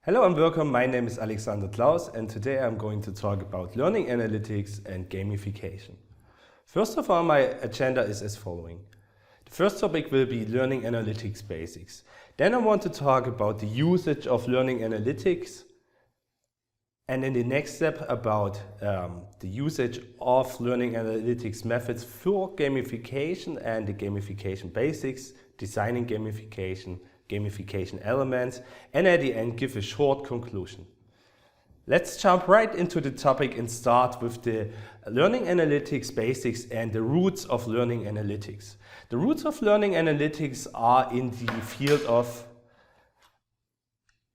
Hello and welcome, my name is Alexander Klaus and today I'm going to talk about learning analytics and gamification. First of all, my agenda is as following. The first topic will be learning analytics basics. Then I want to talk about the usage of learning analytics, and in the next step about the usage of learning analytics methods for gamification and the gamification basics, designing gamification, gamification elements, and at the end give a short conclusion. Let's jump right into the topic and start with the learning analytics basics and the roots of learning analytics. The roots of learning analytics are in the field of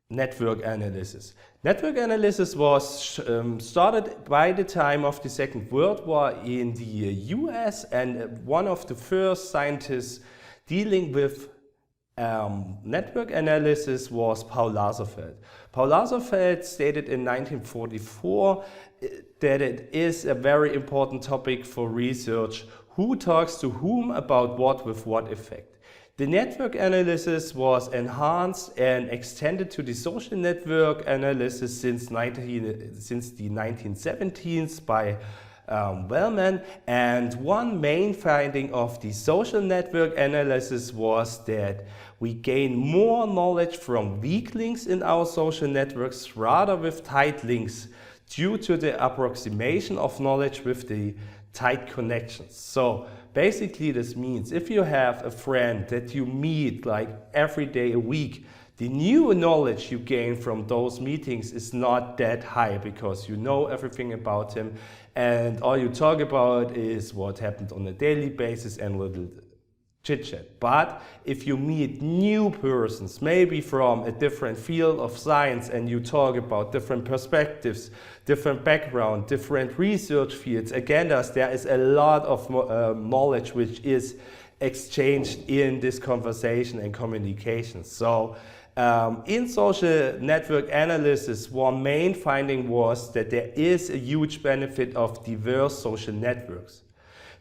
network analysis. Network analysis was started by the time of the Second World War in the US, and one of the first scientists dealing with network analysis was Paul Lazarsfeld. Paul Lazarsfeld stated in 1944 that it is a very important topic for research: who talks to whom about what with what effect. The network analysis was enhanced and extended to the social network analysis since the 1970s by Wellman, and one main finding of the social network analysis was that we gain more knowledge from weak links in our social networks rather with tight links due to the approximation of knowledge with the tight connections. So basically this means if you have a friend that you meet like every day a week, the new knowledge you gain from those meetings is not that high because you know everything about him and all you talk about is what happened on a daily basis and little chit-chat. But if you meet new persons, maybe from a different field of science, and you talk about different perspectives, different background, different research fields, again, there is a lot of knowledge which is exchanged in this conversation and communication. So in social network analysis, one main finding was that there is a huge benefit of diverse social networks.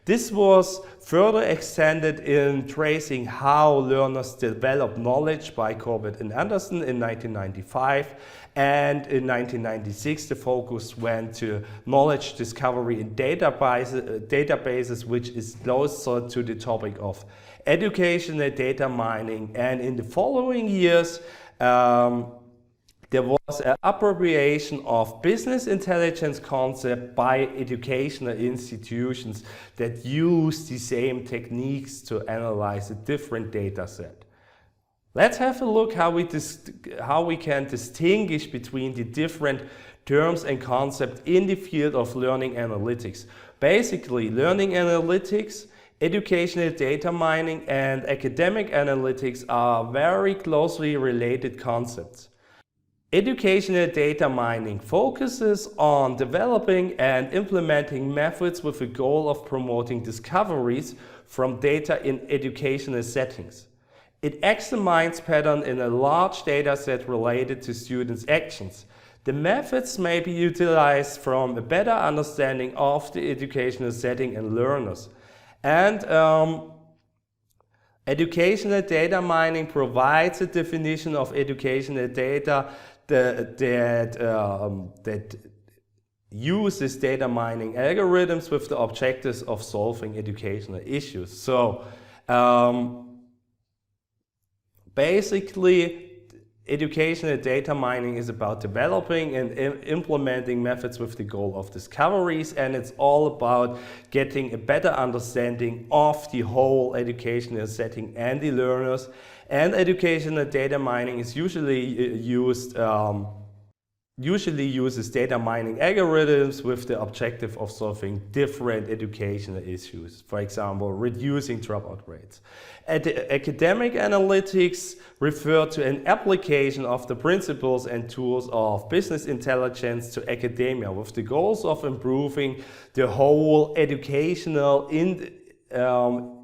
This was further extended in tracing how learners develop knowledge by Corbett and Anderson in 1995, and in 1996 the focus went to knowledge discovery in databases, which is closer to the topic of educational data mining. And in the following years there was an appropriation of business intelligence concept by educational institutions that use the same techniques to analyze a different data set. Let's have a look how we can distinguish between the different terms and concepts in the field of learning analytics. Basically, learning analytics, educational data mining, and academic analytics are very closely related concepts. Educational data mining focuses on developing and implementing methods with the goal of promoting discoveries from data in educational settings. It examines patterns in a large data set related to students' actions. The methods may be utilized from a better understanding of the educational setting and learners. And educational data mining provides a definition of educational data that uses data mining algorithms with the objectives of solving educational issues. So basically, educational data mining is about developing and implementing methods with the goal of discoveries, and it's all about getting a better understanding of the whole educational setting and the learners. And educational data mining is usually uses data mining algorithms with the objective of solving different educational issues, for example, reducing dropout rates. Academic analytics refer to an application of the principles and tools of business intelligence to academia with the goals of improving the whole educational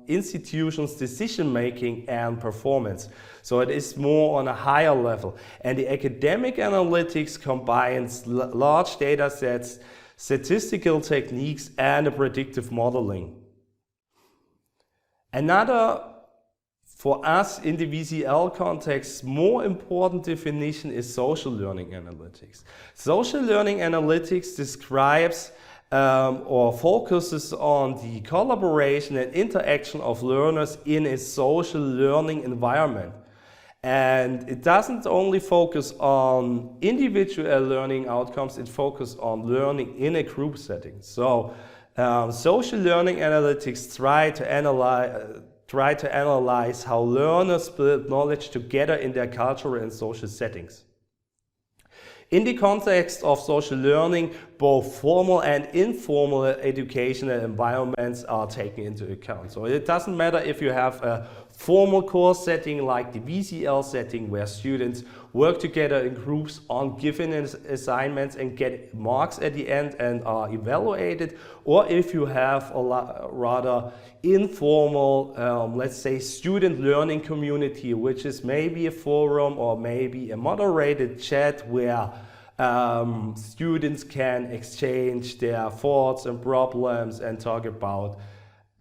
institution's decision-making and performance. So it is more on a higher level. And the academic analytics combines large data sets, statistical techniques, and a predictive modeling. Another For us in the VCL context, more important definition is social learning analytics. Social learning analytics describes or focuses on the collaboration and interaction of learners in a social learning environment. And it doesn't only focus on individual learning outcomes, it focuses on learning in a group setting. So social learning analytics try to analyze how learners build knowledge together in their cultural and social settings. In the context of social learning, both formal and informal educational environments are taken into account. So it doesn't matter if you have a formal course setting like the VCL setting where students work together in groups on given assignments and get marks at the end and are evaluated, or if you have a rather informal, let's say, student learning community, which is maybe a forum or maybe a moderated chat where students can exchange their thoughts and problems and talk about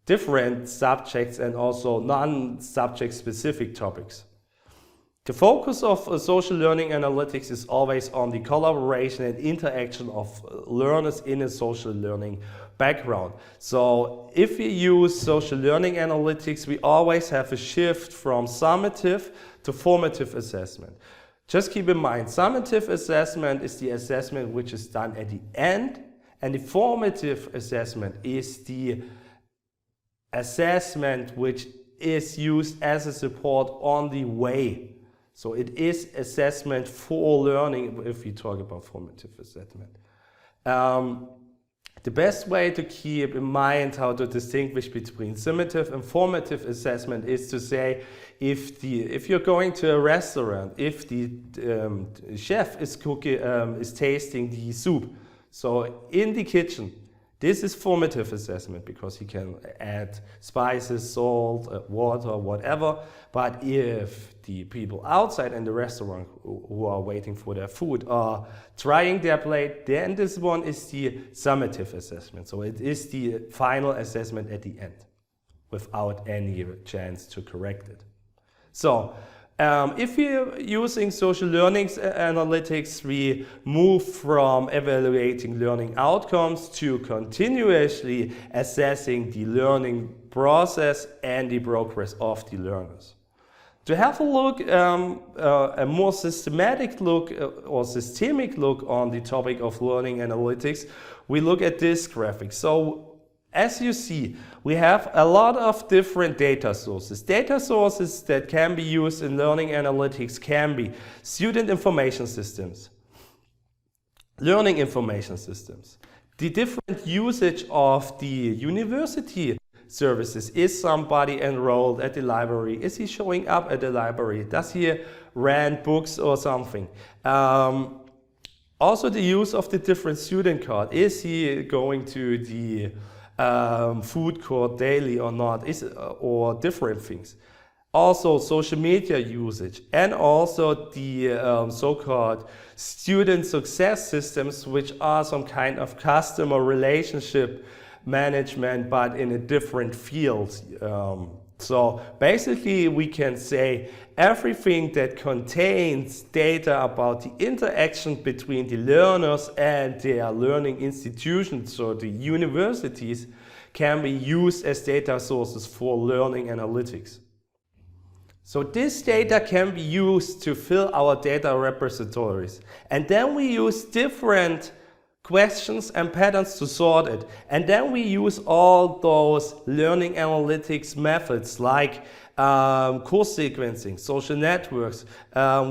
different subjects and also non-subject specific topics. The focus of social learning analytics is always on the collaboration and interaction of learners in a social learning background. So if we use social learning analytics, we always have a shift from summative to formative assessment. Just keep in mind, summative assessment is the assessment which is done at the end, and the formative assessment is the assessment which is used as a support on the way. So it is assessment for learning if we talk about formative assessment. The best way to keep in mind how to distinguish between summative and formative assessment is to say if you're going to a restaurant, if the chef is tasting the soup, so in the kitchen, this is formative assessment because he can add spices, salt, water, whatever. But if the people outside in the restaurant who are waiting for their food are trying their plate, then this one is the summative assessment. So it is the final assessment at the end without any chance to correct it. So if we're using social learning analytics, we move from evaluating learning outcomes to continuously assessing the learning process and the progress of the learners. To have a look, a more systematic look or systemic look on the topic of learning analytics, we look at this graphic. So as you see, we have a lot of different data sources. Data sources that can be used in learning analytics can be student information systems, learning information systems, the different usage of the university services. Is somebody enrolled at the library? Is he showing up at the library? Does he rent books or something? Also the use of the different student card. Is he going to the food court daily or not, or different things. Also social media usage, and also the so-called student success systems, which are some kind of customer relationship management but in a different field. So basically we can say everything that contains data about the interaction between the learners and their learning institutions, so the universities, can be used as data sources for learning analytics. So this data can be used to fill our data repositories, and then we use different questions and patterns to sort it. And then we use all those learning analytics methods like course sequencing, social networks.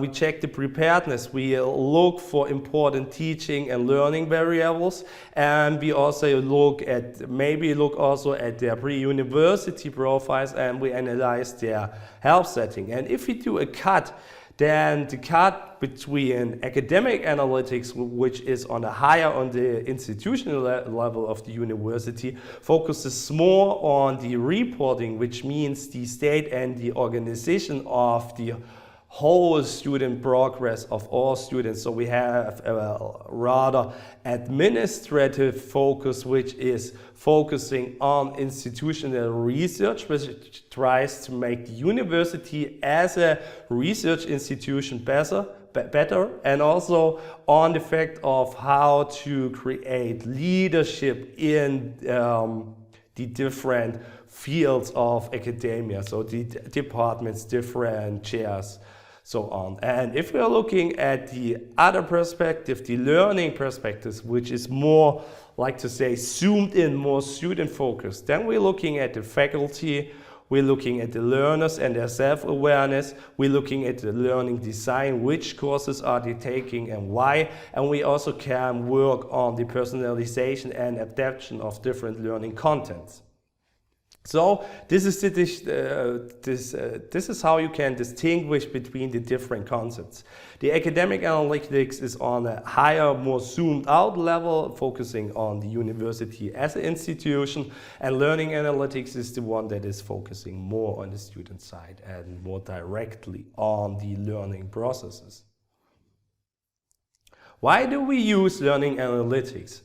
We check the preparedness. We look for important teaching and learning variables. And we also look at their pre-university profiles, and we analyze their help setting. And if we do a cut, then the cut between academic analytics, which is on the institutional level of the university, focuses more on the reporting, which means the state and the organization of the whole student progress of all students. So we have a rather administrative focus, which is focusing on institutional research, which tries to make the university as a research institution better, and also on the fact of how to create leadership in the different fields of academia, so the departments, different chairs, so on. And if we are looking at the other perspective, the learning perspective, which is more, like to say, zoomed in, more student focused, then we're looking at the faculty, we're looking at the learners and their self-awareness, we're looking at the learning design, which courses are they taking and why, and we also can work on the personalization and adaptation of different learning contents. So this is how you can distinguish between the different concepts. The academic analytics is on a higher, more zoomed out level, focusing on the university as an institution, and learning analytics is the one that is focusing more on the student side and more directly on the learning processes. Why do we use learning analytics?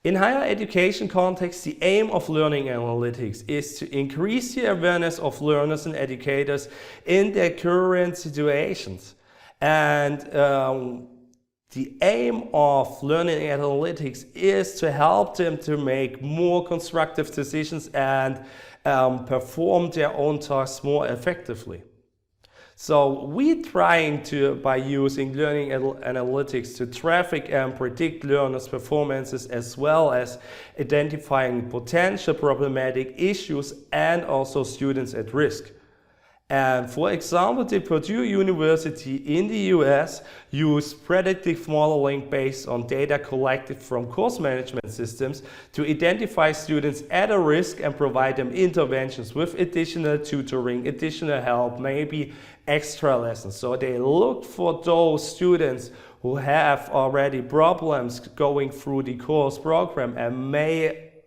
In higher education context, the aim of learning analytics is to increase the awareness of learners and educators in their current situations. And the aim of learning analytics is to help them to make more constructive decisions and perform their own tasks more effectively. So we're trying to, by using learning analytics, to traffic and predict learners' performances, as well as identifying potential problematic issues and also students at risk. And for example, the Purdue University in the US used predictive modeling based on data collected from course management systems to identify students at a risk and provide them interventions with additional tutoring, additional help, maybe extra lessons. So they look for those students who have already problems going through the course program and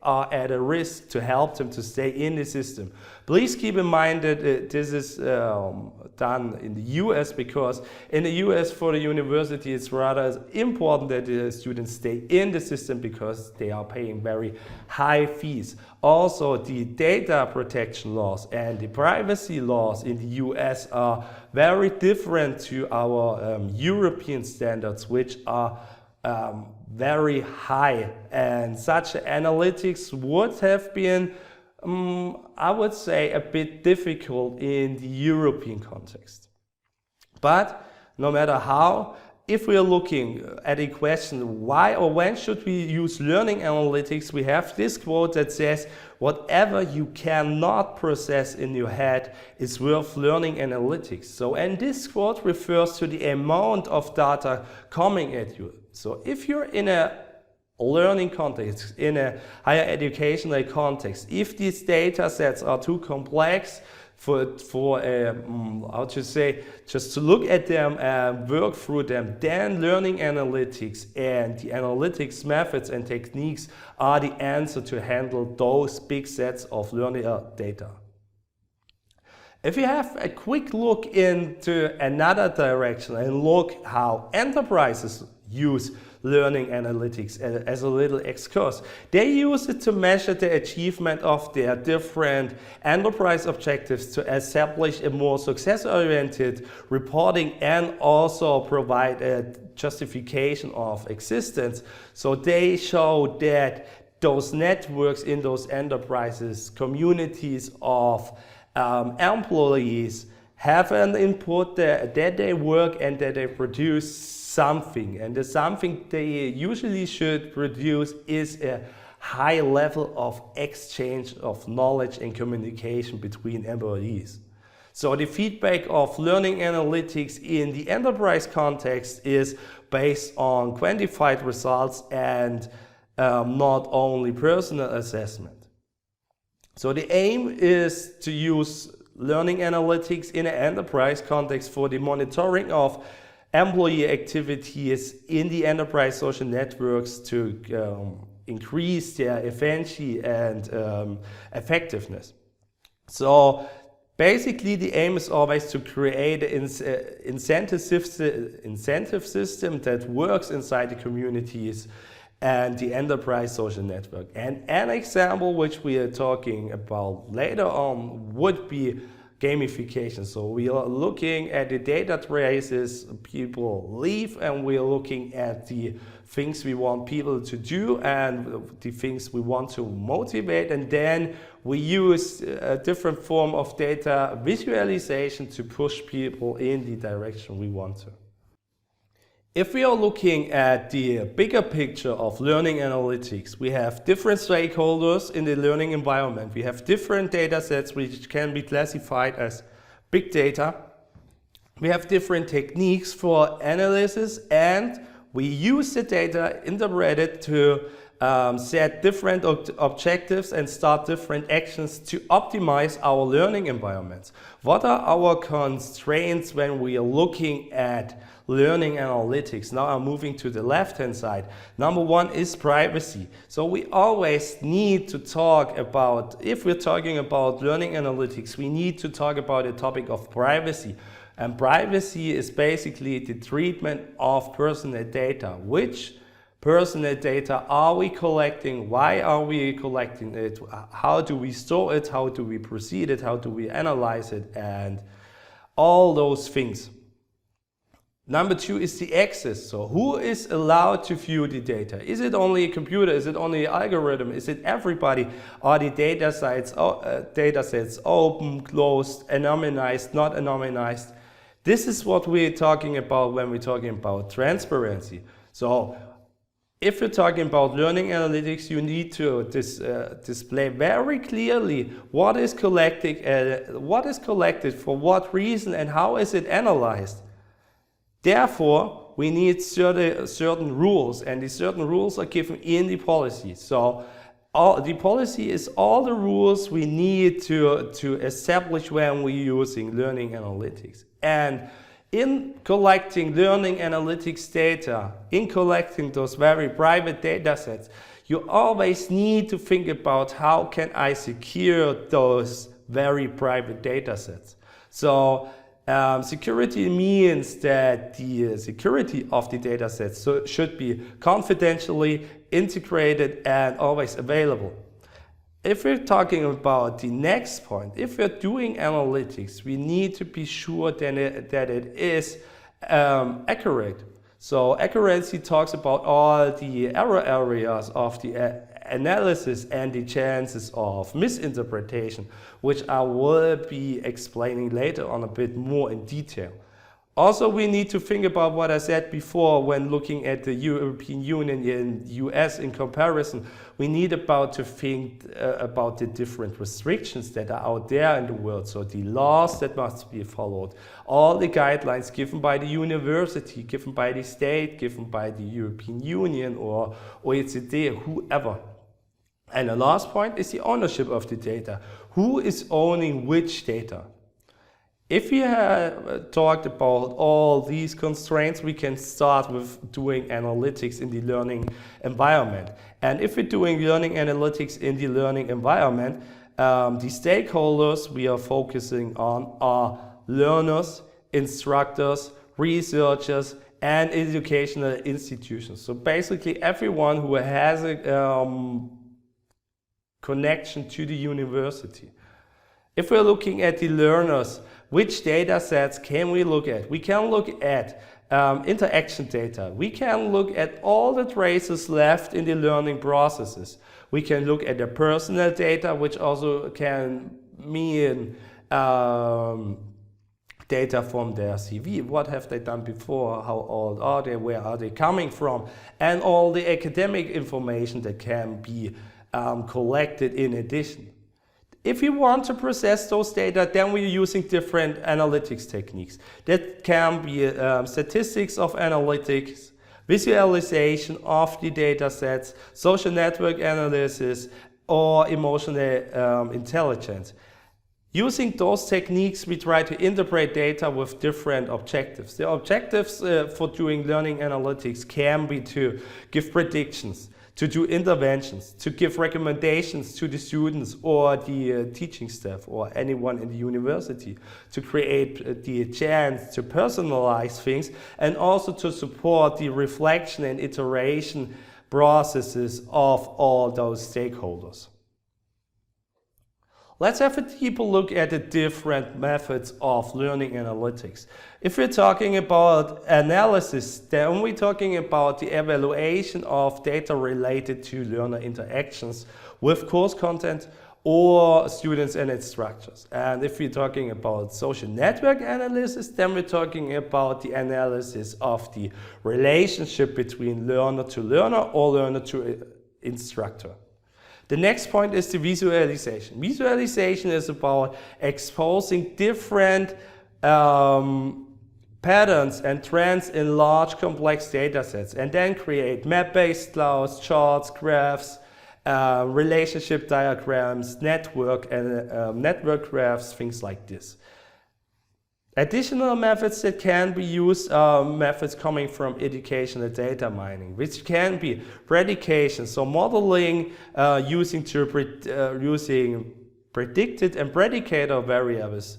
are at a risk to help them to stay in the system. Please keep in mind that this is done in the US, because in the US for the university it's rather important that the students stay in the system because they are paying very high fees. Also, the data protection laws and the privacy laws in the US are very different to our European standards, which are very high, and such analytics would have been, I would say, a bit difficult in the European context. But no matter how, if we are looking at a question, why or when should we use learning analytics, we have this quote that says, whatever you cannot process in your head is worth learning analytics. So, and this quote refers to the amount of data coming at you. So if you're in a learning context, in a higher educational context, if these data sets are too complex how to say, just to look at them and work through them, then learning analytics and the analytics methods and techniques are the answer to handle those big sets of learning data. If you have a quick look into another direction and look how enterprises use learning analytics as a little excursus, they use it to measure the achievement of their different enterprise objectives, to establish a more success-oriented reporting and also provide a justification of existence. So they show that those networks in those enterprises, communities of employees, have an input that they work and that they produce something, and the something they usually should produce is a high level of exchange of knowledge and communication between employees. So the feedback of learning analytics in the enterprise context is based on quantified results and not only personal assessment. So the aim is to use learning analytics in an enterprise context for the monitoring of employee activities in the enterprise social networks to increase their efficiency and effectiveness. So Basically, the aim is always to create an incentive system that works inside the communities and the enterprise social network. And an example which we are talking about later on would be gamification. So we are looking at the data traces people leave, and we are looking at the things we want people to do and the things we want to motivate, and then we use a different form of data visualization to push people in the direction we want to. If we are looking at the bigger picture of learning analytics, we have different stakeholders in the learning environment. We have different data sets which can be classified as big data. We have different techniques for analysis, and we use the data, interpret it to set different objectives and start different actions to optimize our learning environments. What are our constraints when we are looking at learning analytics? Now I'm moving to the left-hand side. Number one is privacy. So we always need to talk about, if we're talking about learning analytics, we need to talk about the topic of privacy. And privacy is basically the treatment of personal data. Which personal data are we collecting? Why are we collecting it? How do we store it? How do we proceed it? How do we analyze it? And all those things. Number two is the access. So who is allowed to view the data? Is it only a computer? Is it only an algorithm? Is it everybody? Are the data sets open, closed, anonymized, not anonymized? This is what we're talking about when we're talking about transparency. So if you're talking about learning analytics, you need to display very clearly what is collected, for what reason, and how is it analyzed. Therefore, we need certain rules, and these certain rules are given in the policy. So the policy is all the rules we need to establish when we're using learning analytics. And in collecting learning analytics data, in collecting those very private data sets, you always need to think about how can I secure those very private data sets. So security means that the security of the data sets should be confidentially integrated and always available. If we're talking about the next point, if we're doing analytics, we need to be sure that it is accurate. So accuracy talks about all the error areas of the analysis and the chances of misinterpretation, which I will be explaining later on a bit more in detail. Also, we need to think about what I said before when looking at the European Union and US in comparison. We need to think about the different restrictions that are out there in the world. So the laws that must be followed, all the guidelines given by the university, given by the state, given by the European Union or OECD, whoever. And the last point is the ownership of the data. Who is owning which data? If we have talked about all these constraints, we can start with doing analytics in the learning environment. And if we're doing learning analytics in the learning environment, the stakeholders we are focusing on are learners, instructors, researchers, and educational institutions. So basically everyone who has a connection to the university. If we're looking at the learners, which data sets can we look at? We can look at interaction data. We can look at all the traces left in the learning processes. We can look at the personal data, which also can mean data from their CV. What have they done before? How old are they? Where are they coming from? And all the academic information that can be collected in addition. If we want to process those data, then we're using different analytics techniques. That can be statistics of analytics, visualization of the data sets, social network analysis, or emotional intelligence. Using those techniques, we try to interpret data with different objectives. The objectives for doing learning analytics can be to give predictions, to do interventions, to give recommendations to the students or the teaching staff or anyone in the university, to create the chance to personalize things, and also to support the reflection and iteration processes of all those stakeholders. Let's have a deeper look at the different methods of learning analytics. If we're talking about analysis, then we're talking about the evaluation of data related to learner interactions with course content or students and instructors. And if we're talking about social network analysis, then we're talking about the analysis of the relationship between learner to learner or learner to instructor. The next point is the visualization. Visualization is about exposing different patterns and trends in large complex data sets, and then create map-based clouds, charts, graphs, relationship diagrams, network graphs, things like this. Additional methods that can be used are methods coming from educational data mining, which can be predication, so modeling using predicted and predicator variables,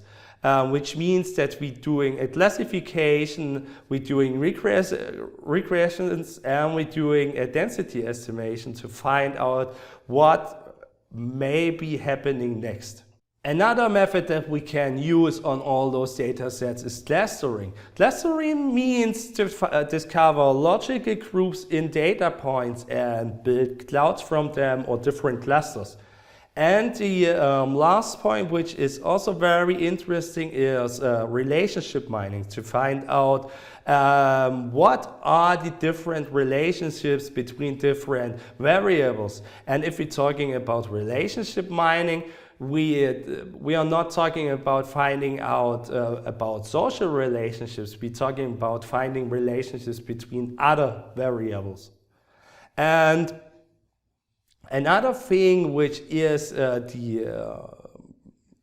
which means that we're doing a classification, we're doing regressions, and we're doing a density estimation to find out what may be happening next. Another method that we can use on all those data sets is clustering. Clustering means to discover logical groups in data points and build clouds from them or different clusters. And the last point, which is also very interesting, is relationship mining, to find out what are the different relationships between different variables. And if we're talking about relationship mining, we are not talking about finding out about social relationships. We're talking about finding relationships between other variables. And another thing which is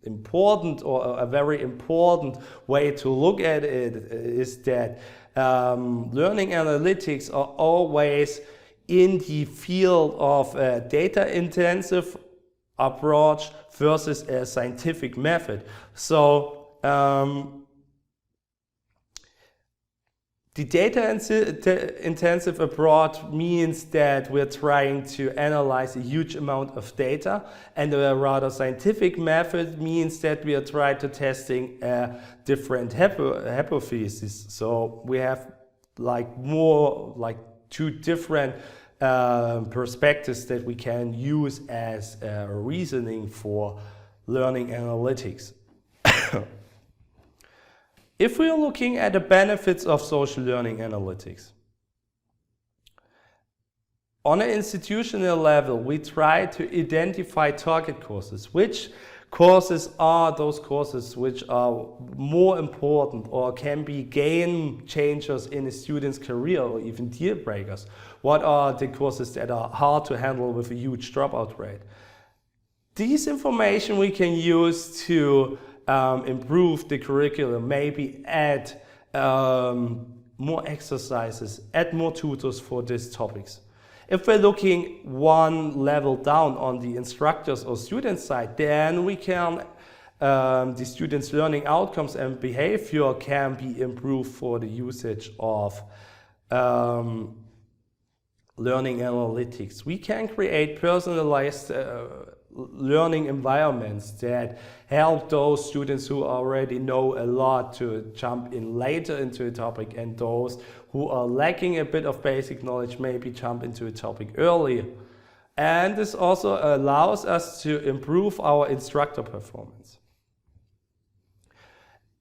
important, or a very important way to look at it, is that learning analytics are always in the field of data-intensive approach versus a scientific method. So the data-intensive approach means that we're trying to analyze a huge amount of data, and a rather scientific method means that we are trying to testing different hypotheses. So we have two different perspectives that we can use as reasoning for learning analytics. If we are looking at the benefits of social learning analytics, on an institutional level, we try to identify target courses. Which courses are those courses which are more important or can be game changers in a student's career, or even deal breakers? What are the courses that are hard to handle with a huge dropout rate? These information we can use to improve the curriculum, maybe add more exercises, add more tutors for these topics. If we're looking one level down on the instructors or student side, then we can, the students' learning outcomes and behavior can be improved for the usage of learning analytics. We can create personalized learning environments that help those students who already know a lot to jump in later into a topic, and those who are lacking a bit of basic knowledge maybe jump into a topic earlier. And this also allows us to improve our instructor performance.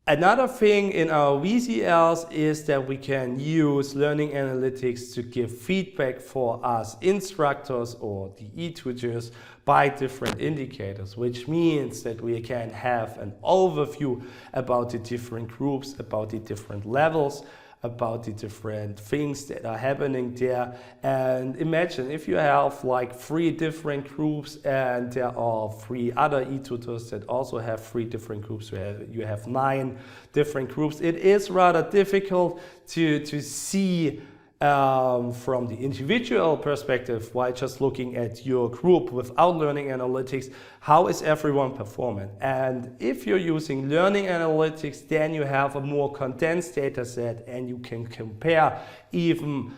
Another thing in our VCLs is that we can use learning analytics to give feedback for us instructors or the e-tutors by different indicators, which means that we can have an overview about the different groups, about the different levels, about the different things that are happening there. And imagine if you have like 3 different groups and there are 3 other e-tutors that also have 3 different groups. You have 9 different groups. It is rather difficult to see from the individual perspective, while just looking at your group without learning analytics, how is everyone performing? And if you're using learning analytics, then you have a more condensed data set, and you can compare even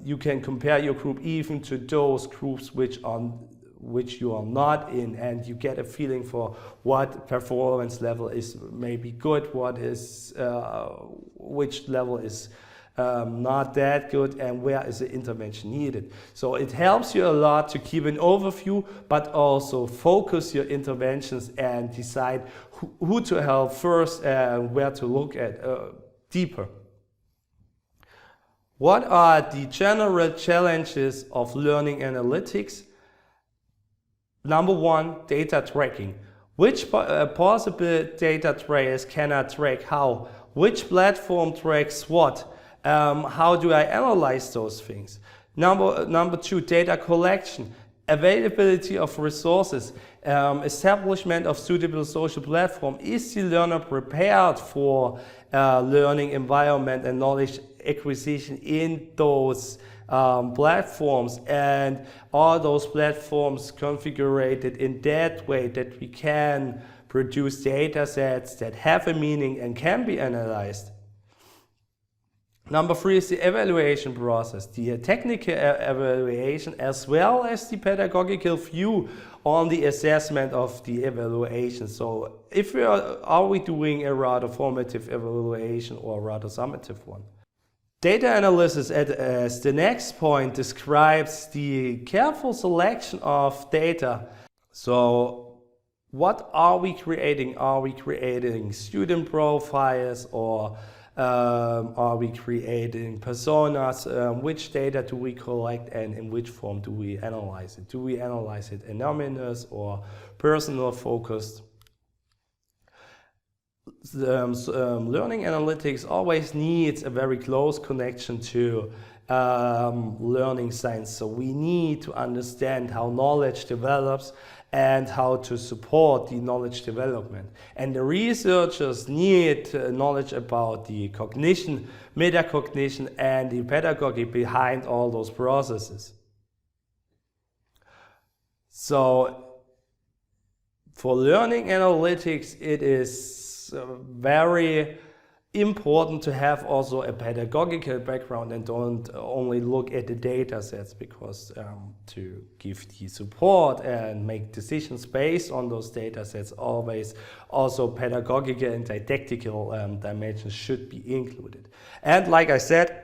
your group even to those groups which you are not in, and you get a feeling for what performance level is maybe good, which level is not that good, and where is the intervention needed. So it helps you a lot to keep an overview, but also focus your interventions and decide who to help first and where to look at deeper. What are the general challenges of learning analytics? Number one, data tracking. Which possible data trackers can I track how? Which platform tracks what? How do I analyze those things? Number two, data collection, availability of resources, establishment of suitable social platform. Is the learner prepared for learning environment and knowledge acquisition in those platforms, and are those platforms configured in that way that we can produce data sets that have a meaning and can be analyzed? Number three is the evaluation process, the technical evaluation as well as the pedagogical view on the assessment of the evaluation. So if are we doing a rather formative evaluation or a rather summative one? Data analysis as the next point describes the careful selection of data. So what are we creating? Are we creating student profiles, or are we creating personas? Which data do we collect, and in which form do we analyze it? Do we analyze it anonymous or personal focused? Learning analytics always needs a very close connection to learning science. So we need to understand how knowledge develops and how to support the knowledge development. And the researchers need knowledge about the cognition, metacognition, and the pedagogy behind all those processes. So for learning analytics, it is very important to have also a pedagogical background and don't only look at the data sets, because to give the support and make decisions based on those data sets, always also pedagogical and didactical dimensions should be included. And like I said,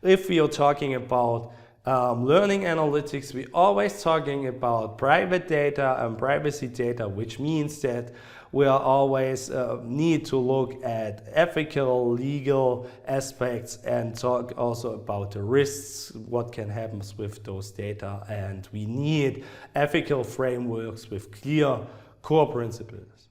if we are talking about learning analytics, we're always talking about private data and privacy data, which means that we are always need to look at ethical, legal aspects and talk also about the risks, what can happen with those data, and we need ethical frameworks with clear core principles.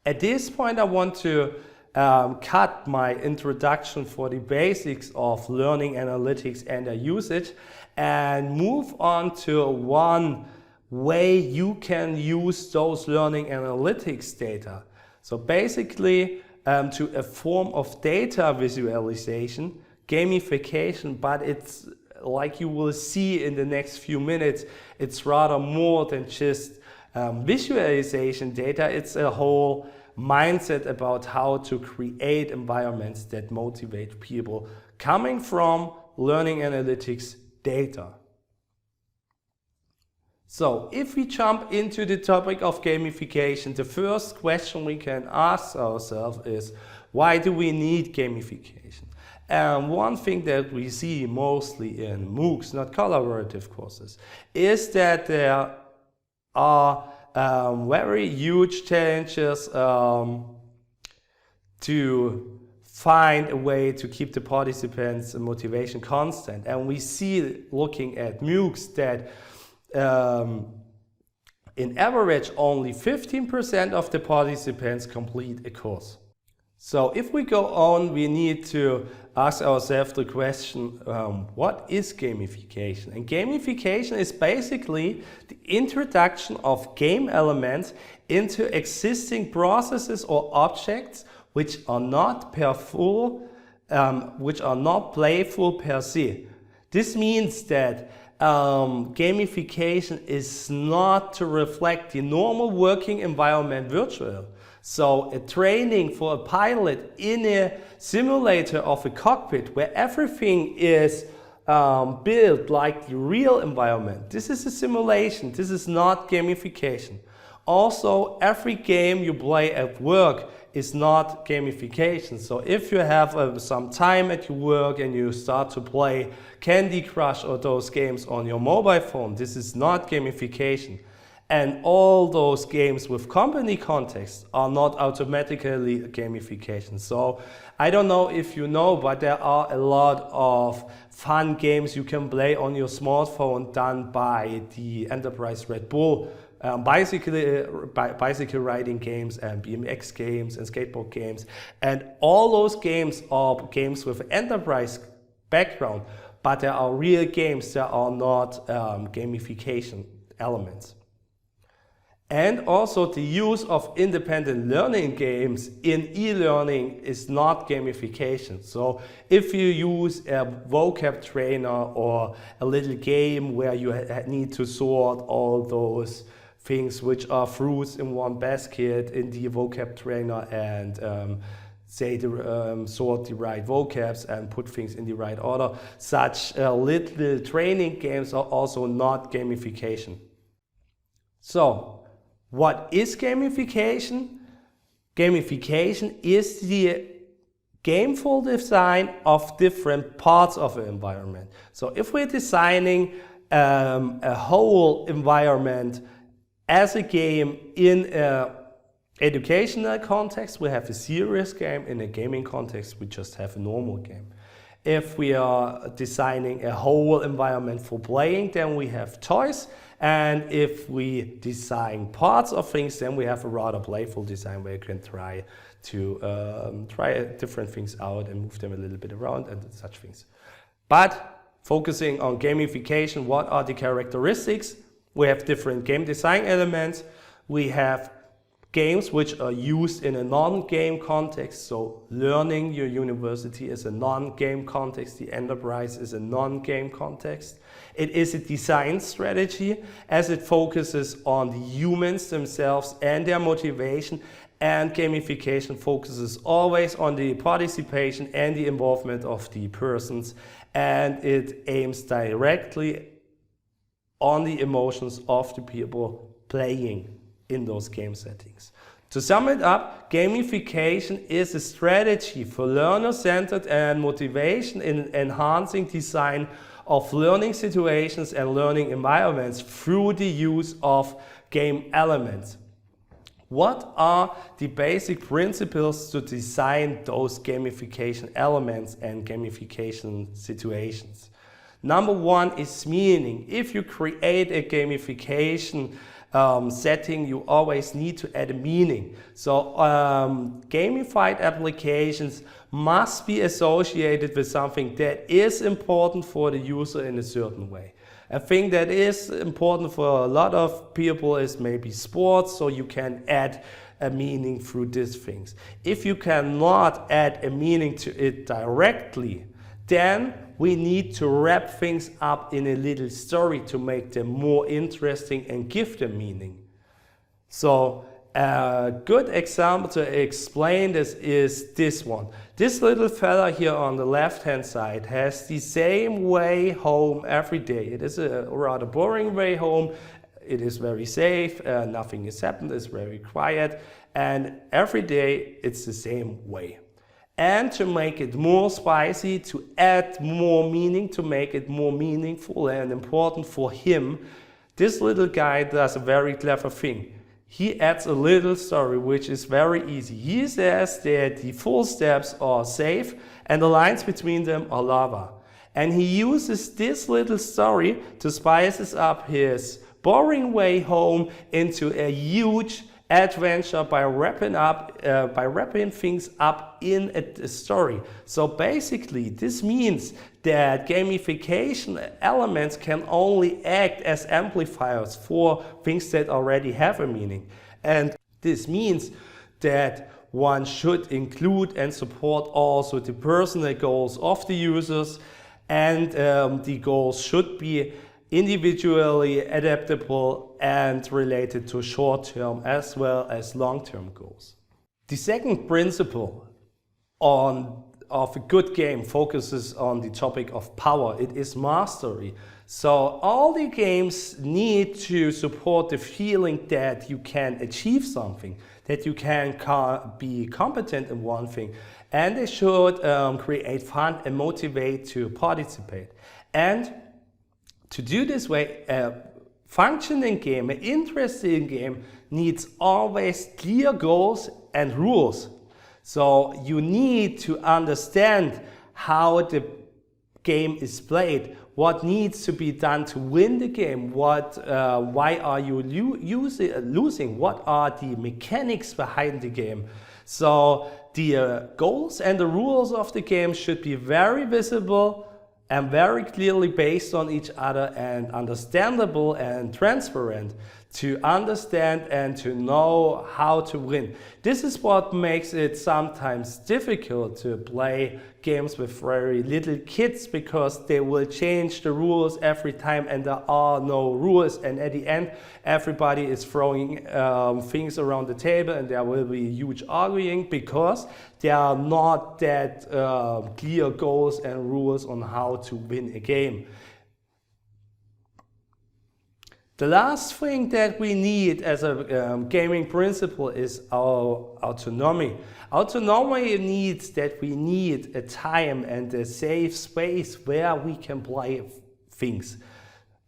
At this point, I want to cut my introduction for the basics of learning analytics and their usage and move on to one way you can use those learning analytics data. So basically to a form of data visualization, gamification, but it's like you will see in the next few minutes, it's rather more than just visualization data. It's a whole mindset about how to create environments that motivate people coming from learning analytics data. So if we jump into the topic of gamification, the first question we can ask ourselves is, why do we need gamification? And one thing that we see mostly in MOOCs, not collaborative courses, is that there are very huge challenges to find a way to keep the participants' motivation constant. And we see, looking at MOOCs, that in average only 15% of the participants complete a course. So if we go on, we need to ask ourselves the question, what is gamification? And gamification is basically the introduction of game elements into existing processes or objects which are not per full which are not playful per se. This means that gamification is not to reflect the normal working environment virtual. So a training for a pilot in a simulator of a cockpit where everything is built like the real environment. This is a simulation. This is not gamification. Also, every game you play at work is not gamification. So if you have some time at your work and you start to play Candy Crush or those games on your mobile phone, this is not gamification. And all those games with company context are not automatically gamification. So I don't know if you know, but there are a lot of fun games you can play on your smartphone done by the enterprise Red Bull. Bicycle riding games and BMX games and skateboard games. And all those games are games with enterprise background, but there are real games that are not gamification elements. And also the use of independent learning games in e-learning is not gamification. So if you use a vocab trainer or a little game where you need to sort all those things which are fruits in one basket in the vocab trainer and sort the right vocabs and put things in the right order, such little training games are also not gamification. So, what is gamification? Gamification is the gameful design of different parts of an environment. So if we're designing a whole environment as a game in an educational context, we have a serious game. In a gaming context, we just have a normal game. If we are designing a whole environment for playing, then we have toys. And if we design parts of things, then we have a rather playful design where you can try different things out and move them a little bit around and such things. But focusing on gamification, what are the characteristics? We have different game design elements. We have games which are used in a non-game context. So learning your university is a non-game context. The enterprise is a non-game context. It is a design strategy as it focuses on the humans themselves and their motivation. And gamification focuses always on the participation and the involvement of the persons. And it aims directly on the emotions of the people playing in those game settings. To sum it up, gamification is a strategy for learner-centered and motivation in enhancing design of learning situations and learning environments through the use of game elements. What are the basic principles to design those gamification elements and gamification situations? Number one is meaning. If you create a gamification setting, you always need to add a meaning. So gamified applications must be associated with something that is important for the user in a certain way. A thing that is important for a lot of people is maybe sports, so you can add a meaning through these things. If you cannot add a meaning to it directly, then we need to wrap things up in a little story to make them more interesting and give them meaning. So a good example to explain this is this one. This little fella here on the left hand side has the same way home every day. It is a rather boring way home. It is very safe, nothing is happened, it's very quiet, and every day it's the same way. And to make it more spicy, to add more meaning, to make it more meaningful and important for him, this little guy does a very clever thing. He adds a little story which is very easy. He says that the full steps are safe and the lines between them are lava. And he uses this little story to spice up his boring way home into a huge adventure by wrapping things up in a story. So basically this means that gamification elements can only act as amplifiers for things that already have a meaning. And this means that one should include and support also the personal goals of the users, and the goals should be individually adaptable and related to short-term as well as long-term goals. The second principle of a good game focuses on the topic of power. It is mastery. So all the games need to support the feeling that you can achieve something, that you can be competent in one thing, and they should create fun and motivate to participate. And to do this way, a functioning game, an interesting game, needs always clear goals and rules. So you need to understand how the game is played, what needs to be done to win the game, why are you losing, what are the mechanics behind the game. So the goals and the rules of the game should be very visible and very clearly based on each other and understandable and transparent to understand and to know how to win. This is what makes it sometimes difficult to play games with very little kids, because they will change the rules every time and there are no rules, and at the end everybody is throwing things around the table and there will be huge arguing because there are not that clear goals and rules on how to win a game. The last thing that we need as a gaming principle is our autonomy. Autonomy needs that we need a time and a safe space where we can play things.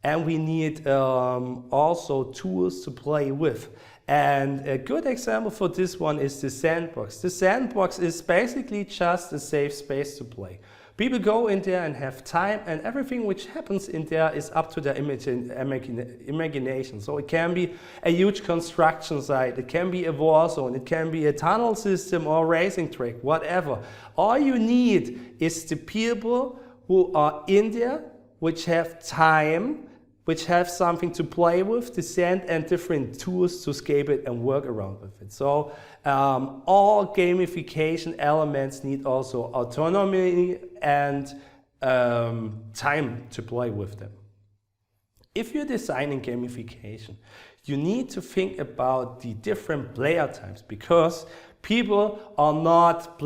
And we need also tools to play with. And a good example for this one is the sandbox. The sandbox is basically just a safe space to play. People go in there and have time, and everything which happens in there is up to their imagination. So it can be a huge construction site, it can be a war zone, it can be a tunnel system or a racing track, whatever. All you need is the people who are in there, which have time, which have something to play with, the sand and different tools to escape it and work around with it. So all gamification elements need also autonomy and time to play with them. If you're designing gamification, you need to think about the different player types, because people are not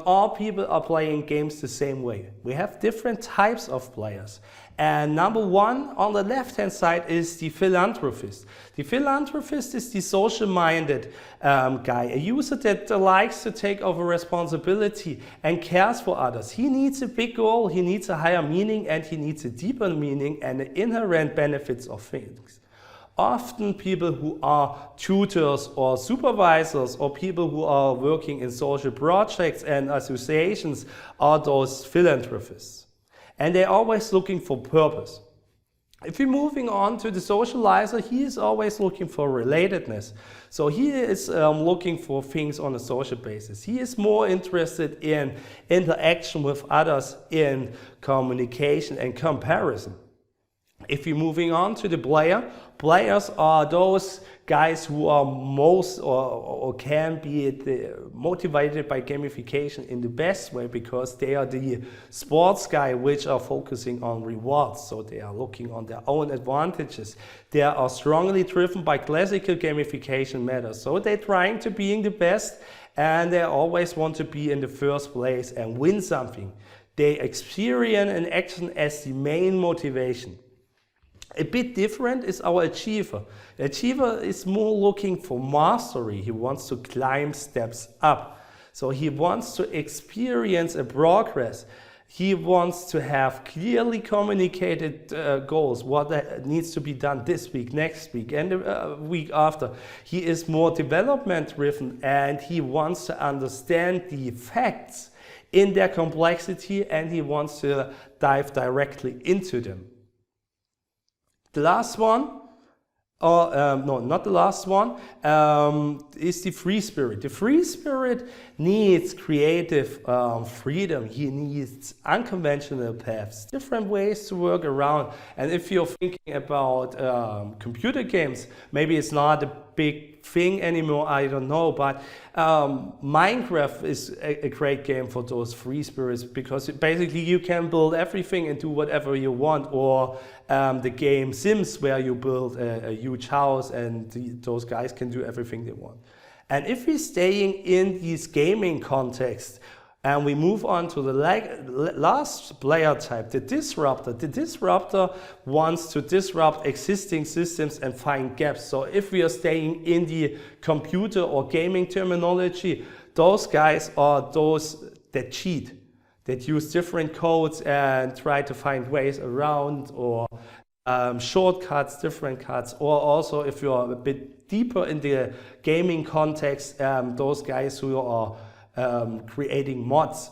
all people are playing games the same way. We have different types of players. And number one on the left-hand side is the philanthropist. The philanthropist is the social-minded guy, a user that likes to take over responsibility and cares for others. He needs a big goal, he needs a higher meaning, and he needs a deeper meaning and the inherent benefits of things. Often people who are tutors or supervisors or people who are working in social projects and associations are those philanthropists. And they're always looking for purpose. If you're moving on to the socializer, he is always looking for relatedness. So he is looking for things on a social basis. He is more interested in interaction with others, in communication and comparison. If you're moving on to the players are those guys who are most or can be motivated by gamification in the best way, because they are the sports guy which are focusing on rewards. So they are looking on their own advantages. They are strongly driven by classical gamification methods. So they're trying to be the best and they always want to be in the first place and win something. They experience an action as the main motivation. A bit different is our achiever. The achiever is more looking for mastery. He wants to climb steps up. So he wants to experience a progress. He wants to have clearly communicated goals, what needs to be done this week, next week, and the week after. He is more development driven and he wants to understand the facts in their complexity and he wants to dive directly into them. The last one, no, not the last one, is the free spirit. The free spirit needs creative freedom. He needs unconventional paths, different ways to work around. And if you're thinking about computer games, maybe it's not a big thing anymore, I don't know, but Minecraft is a great game for those free spirits, because basically you can build everything and do whatever you want, or the game Sims, where you build a huge house and those guys can do everything they want. And if we're staying in this gaming context and we move on to the last player type, the disruptor wants to disrupt existing systems and find gaps. So if we are staying in the computer or gaming terminology, those guys are those that cheat, that use different codes and try to find ways around, or shortcuts, different cuts, or also if you're a bit deeper in the gaming context, those guys who are creating mods,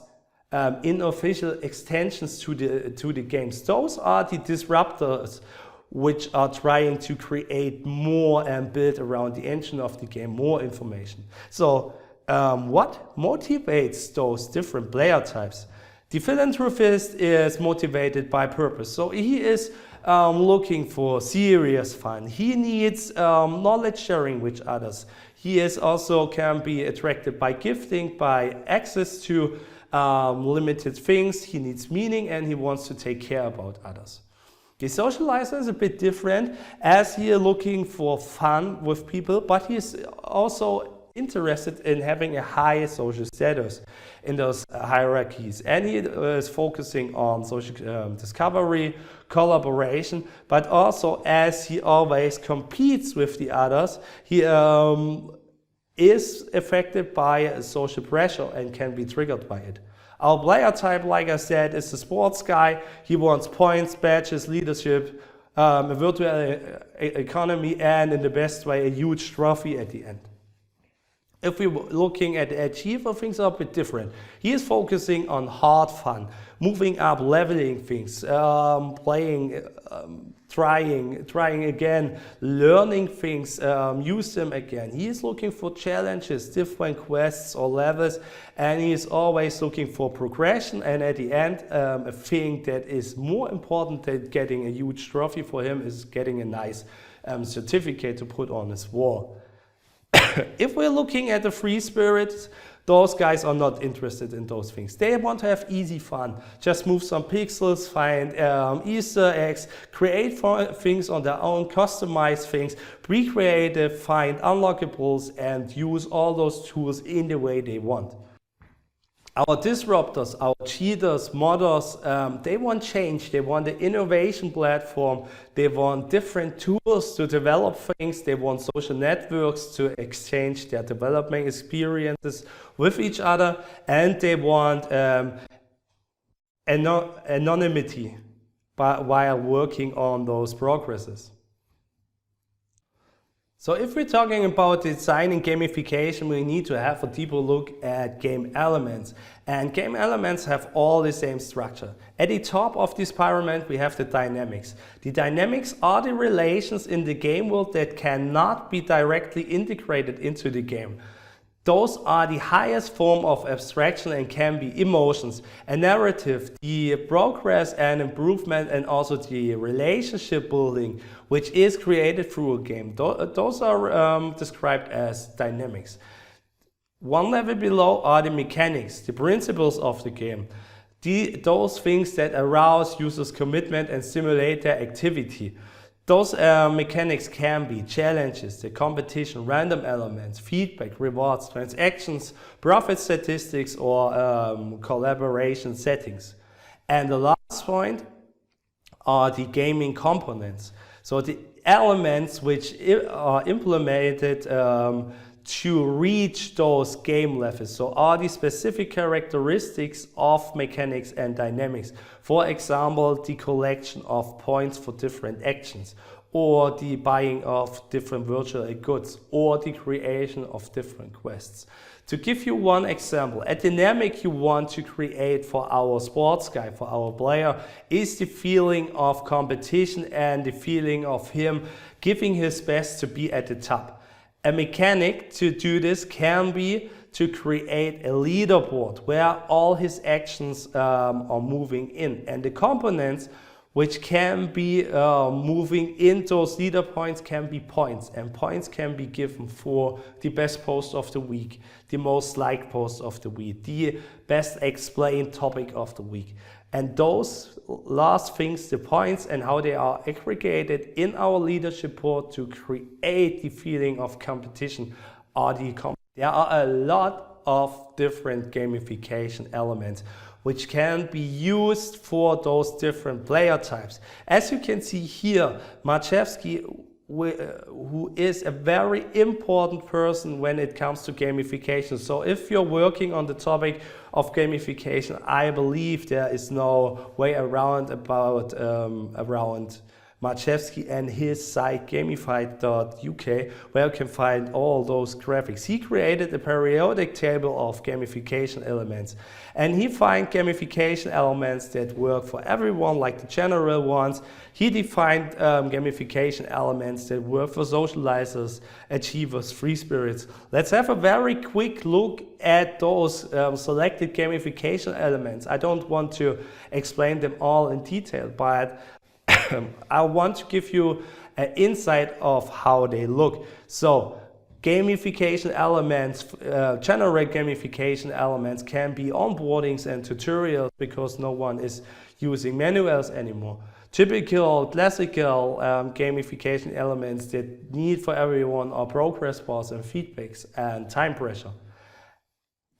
unofficial extensions to the games. Those are the disruptors which are trying to create more and build around the engine of the game more information. So what motivates those different player types? The philanthropist is motivated by purpose. So he is looking for serious fun. He needs knowledge sharing with others. He is also can be attracted by gifting, by access to limited things. He needs meaning and he wants to take care about others. The socializer is a bit different, as he is looking for fun with people, but he is also interested in having a high social status in those hierarchies, and he is focusing on social discovery, collaboration, but also, as he always competes with the others, he is affected by social pressure and can be triggered by it. Our player type, like I said, is the sports guy. He wants points, badges, leadership, a virtual economy, and in the best way, a huge trophy at the end. If we're looking at the achiever, things are a bit different. He is focusing on hard fun, moving up, leveling things, playing, trying again, learning things, use them again. He is looking for challenges, different quests or levels, and he is always looking for progression. And at the end, a thing that is more important than getting a huge trophy for him is getting a nice certificate to put on his wall. If we're looking at the free spirits, those guys are not interested in those things. They want to have easy fun. Just move some pixels, find Easter eggs, create things on their own, customize things, be creative, find unlockables, and use all those tools in the way they want. Our disruptors, our cheaters, modders, they want change. They want an innovation platform. They want different tools to develop things. They want social networks to exchange their development experiences with each other. And they want anonymity while working on those progresses. So if we're talking about designing gamification, we need to have a deeper look at game elements. And game elements have all the same structure. At the top of this pyramid, we have the dynamics. The dynamics are the relations in the game world that cannot be directly integrated into the game. Those are the highest form of abstraction and can be emotions, a narrative, the progress and improvement, and also the relationship building, which is created through a game. Those are described as dynamics. One level below are the mechanics, the principles of the game. Those things that arouse users' commitment and stimulate their activity. Those mechanics can be challenges, the competition, random elements, feedback, rewards, transactions, profit statistics, or collaboration settings. And the last point are the gaming components. So the elements which are implemented to reach those game levels. So are the specific characteristics of mechanics and dynamics. For example, the collection of points for different actions, or the buying of different virtual goods, or the creation of different quests. To give you one example, a dynamic you want to create for our sports guy, for our player, is the feeling of competition and the feeling of him giving his best to be at the top. A mechanic to do this can be to create a leaderboard where all his actions are moving in, and the components which can be moving in those leader points can be points, and points can be given for the best post of the week, the most liked post of the week, the best explained topic of the week. And those last things, the points and how they are aggregated in our leadership board to create the feeling of competition are there are a lot of different gamification elements which can be used for those different player types. As you can see here, Marchevsky, who is a very important person when it comes to gamification. So if you're working on the topic of gamification, I believe there is no way around around Marchevsky and his site gamified.uk, where you can find all those graphics. He created a periodic table of gamification elements, and he found gamification elements that work for everyone, like the general ones. He defined gamification elements that work for socializers, achievers, free spirits. Let's have a very quick look at those selected gamification elements. I don't want to explain them all in detail, but I want to give you an insight of how they look. So gamification elements, generate gamification elements can be onboardings and tutorials because no one is using manuals anymore. Typical, classical gamification elements that need for everyone are progress bars and feedbacks and time pressure.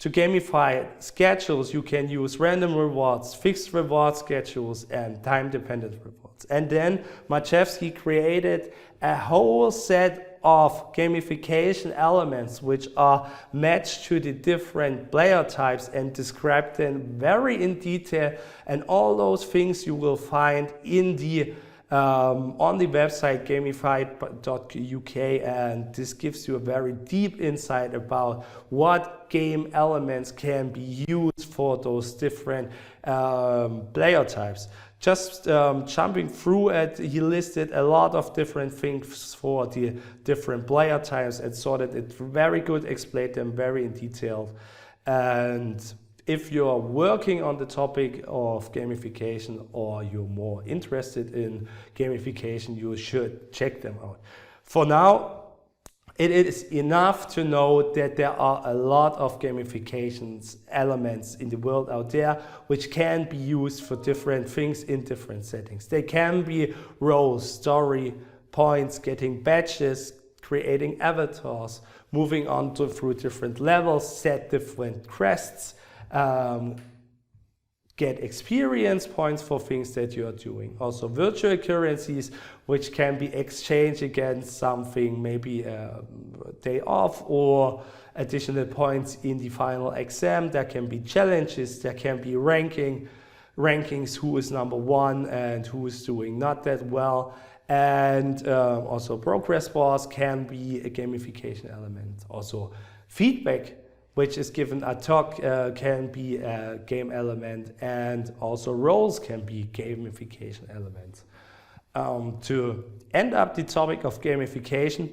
To gamify schedules, you can use random rewards, fixed reward schedules, and time-dependent rewards. And then Marchevsky created a whole set of gamification elements which are matched to the different player types and described them very in detail. And all those things you will find in the on the website gamified.uk, and this gives you a very deep insight about what game elements can be used for those different player types. Just jumping through it, he listed a lot of different things for the different player types and so that it very good explained them very in detail. And if you're working on the topic of gamification or you're more interested in gamification, you should check them out. For now, it is enough to know that there are a lot of gamification elements in the world out there which can be used for different things in different settings. They can be roles, story, points, getting badges, creating avatars, moving on through different levels, set different crests, get experience points for things that you are doing. Also virtual currencies, which can be exchanged against something, maybe a day off or additional points in the final exam. There can be challenges, there can be rankings, who is number one and who is doing not that well. And also progress bars can be a gamification element. Also feedback, which is given ad hoc, can be a game element, and also roles can be gamification elements. To end up the topic of gamification,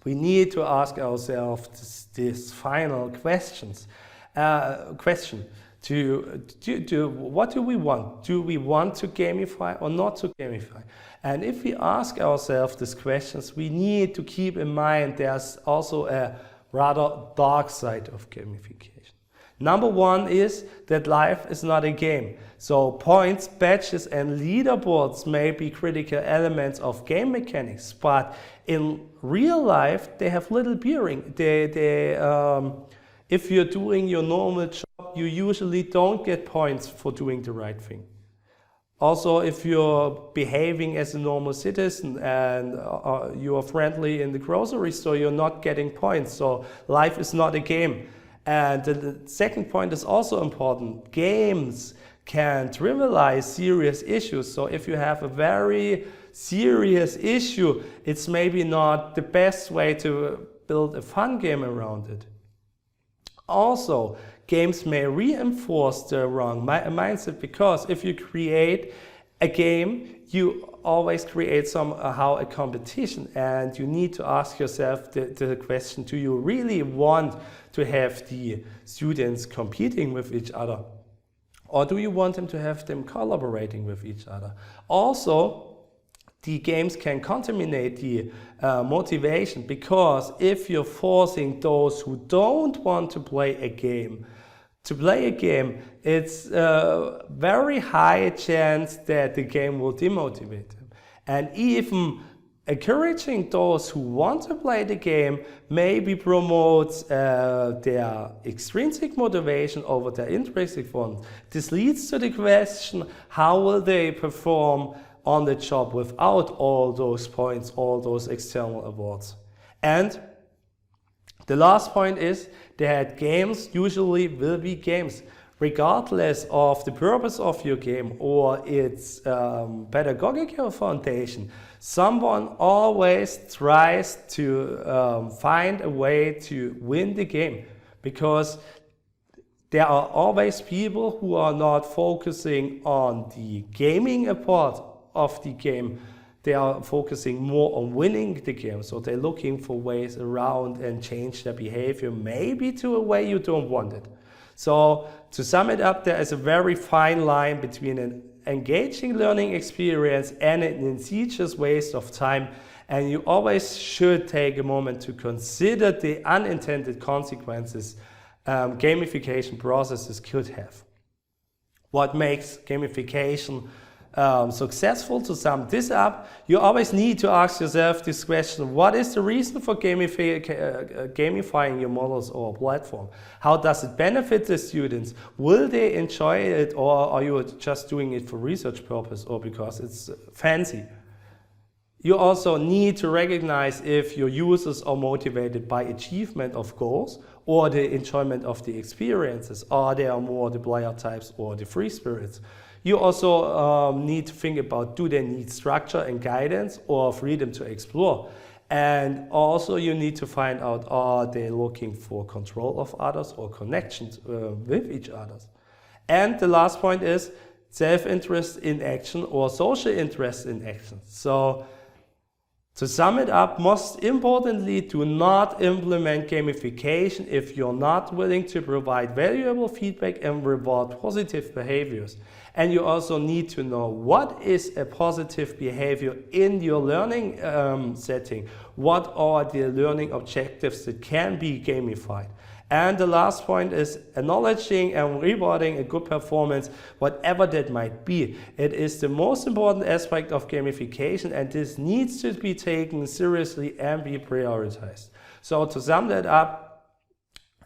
we need to ask ourselves this final question. What do we want? Do we want to gamify or not to gamify? And if we ask ourselves these questions, we need to keep in mind there's also a rather dark side of gamification. Number one is that life is not a game. So points, badges and leaderboards may be critical elements of game mechanics, but in real life they have little bearing. If you're doing your normal job, you usually don't get points for doing the right thing. Also, if you're behaving as a normal citizen and you are friendly in the grocery store, you're not getting points. So life is not a game. And the second point is also important. Games can trivialize serious issues. So if you have a very serious issue, it's maybe not the best way to build a fun game around it. Also, games may reinforce the wrong mindset, because if you create a game, you always create somehow a competition, and you need to ask yourself the question, do you really want to have the students competing with each other? Or do you want them to have them collaborating with each other? Also, the games can contaminate the motivation, because if you're forcing those who don't want to play a game to play a game, it's a very high chance that the game will demotivate them. And even encouraging those who want to play the game maybe promotes their extrinsic motivation over their intrinsic one. This leads to the question, how will they perform on the job without all those points, all those external awards? And the last point is that games usually will be games, regardless of the purpose of your game or its pedagogical foundation. Someone always tries to find a way to win the game, because there are always people who are not focusing on the gaming part of the game. They are focusing more on winning the game. So they're looking for ways around and change their behavior, maybe to a way you don't want it. So to sum it up, there is a very fine line between an engaging learning experience and an insidious waste of time. And you always should take a moment to consider the unintended consequences gamification processes could have. What makes gamification successful? To sum this up, you always need to ask yourself this question: what is the reason for gamifying your models or platform? How does it benefit the students? Will they enjoy it, or are you just doing it for research purpose or because it's fancy? You also need to recognize if your users are motivated by achievement of goals or the enjoyment of the experiences. Are they more the player types or the free spirits? You also need to think about, do they need structure and guidance or freedom to explore? And also you need to find out, are they looking for control of others or connections with each other? And the last point is self-interest in action or social interest in action. So to sum it up, most importantly, do not implement gamification if you're not willing to provide valuable feedback and reward positive behaviors. And you also need to know what is a positive behavior in your learning setting. What are the learning objectives that can be gamified? And the last point is acknowledging and rewarding a good performance, whatever that might be. It is the most important aspect of gamification, and this needs to be taken seriously and be prioritized. So to sum that up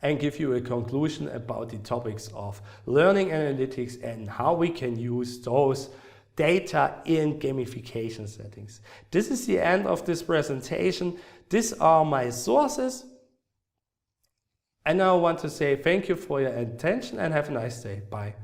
and give you a conclusion about the topics of learning analytics and how we can use those data in gamification settings. This is the end of this presentation. These are my sources. And now I want to say thank you for your attention and have a nice day. Bye.